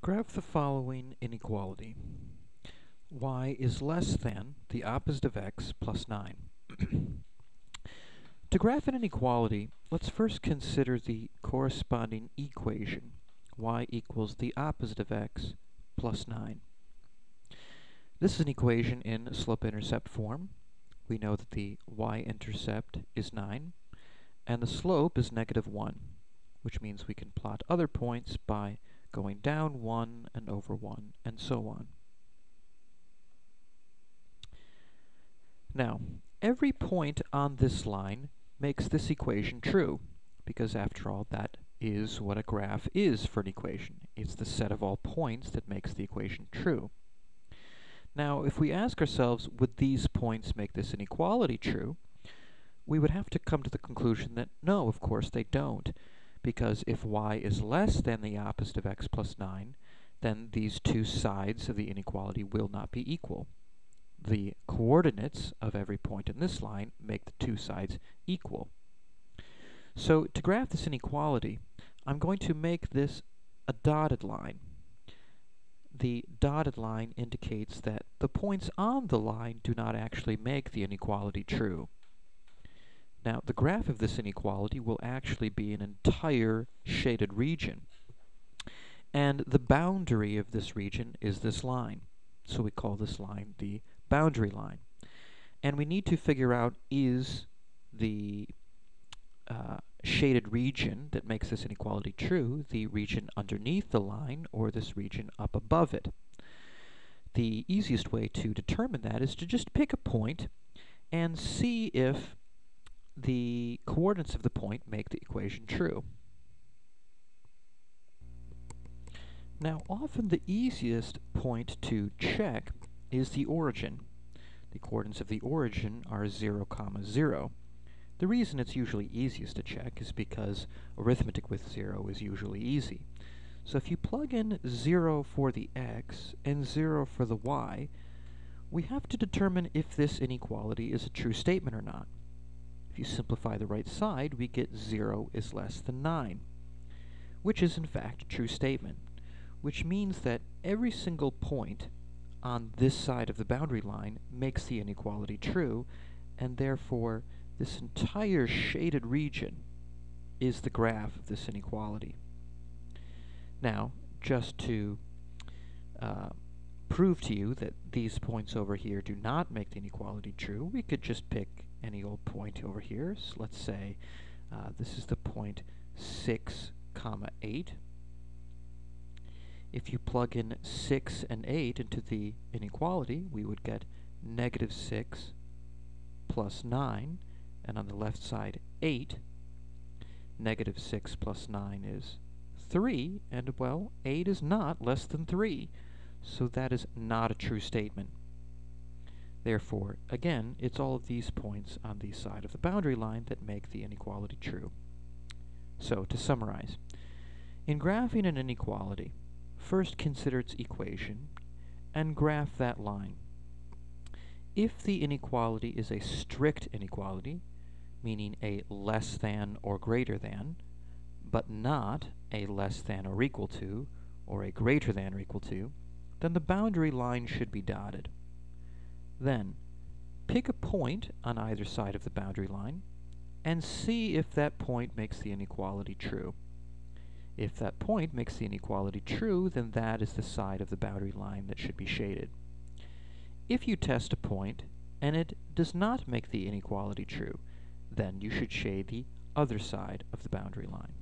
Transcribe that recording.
Graph the following inequality. Y is less than the opposite of x plus 9. To graph an inequality, let's first consider the corresponding equation. Y equals the opposite of x plus 9. This is an equation in slope-intercept form. We know that the y-intercept is 9, and the slope is -1, which means we can plot other points by going down 1 and over 1, and so on. Now, every point on this line makes this equation true, because after all, that is what a graph is for an equation. It's the set of all points that makes the equation true. Now, if we ask ourselves, would these points make this inequality true, we would have to come to the conclusion that no, of course they don't, because if y is less than the opposite of x plus 9, then these two sides of the inequality will not be equal. The coordinates of every point in this line make the two sides equal. So to graph this inequality, I'm going to make this a dotted line. The dotted line indicates that the points on the line do not actually make the inequality true. Now, the graph of this inequality will actually be an entire shaded region. And the boundary of this region is this line. So we call this line the boundary line. And we need to figure out, is the shaded region that makes this inequality true the region underneath the line or this region up above it? The easiest way to determine that is to just pick a point and see if the coordinates of the point make the equation true. Now, often the easiest point to check is the origin. The coordinates of the origin are 0, 0. The reason it's usually easiest to check is because arithmetic with 0 is usually easy. So if you plug in 0 for the x and 0 for the y, we have to determine if this inequality is a true statement or not. If you simplify the right side, we get 0 is less than 9, which is in fact a true statement, which means that every single point on this side of the boundary line makes the inequality true, and therefore this entire shaded region is the graph of this inequality. Now, just to prove to you that these points over here do not make the inequality true, we could just pick any old point over here. So let's say this is the point 6, 8. If you plug in 6 and 8 into the inequality, we would get -6 plus 9, and on the left side 8. -6 plus 9 is 3, and well, 8 is not less than 3, so that is not a true statement. Therefore, again, it's all of these points on the side of the boundary line that make the inequality true. So, to summarize, in graphing an inequality, first consider its equation and graph that line. If the inequality is a strict inequality, meaning a less than or greater than, but not a less than or equal to, or a greater than or equal to, then the boundary line should be dotted. Then, pick a point on either side of the boundary line and see if that point makes the inequality true. If that point makes the inequality true, then that is the side of the boundary line that should be shaded. If you test a point and it does not make the inequality true, then you should shade the other side of the boundary line.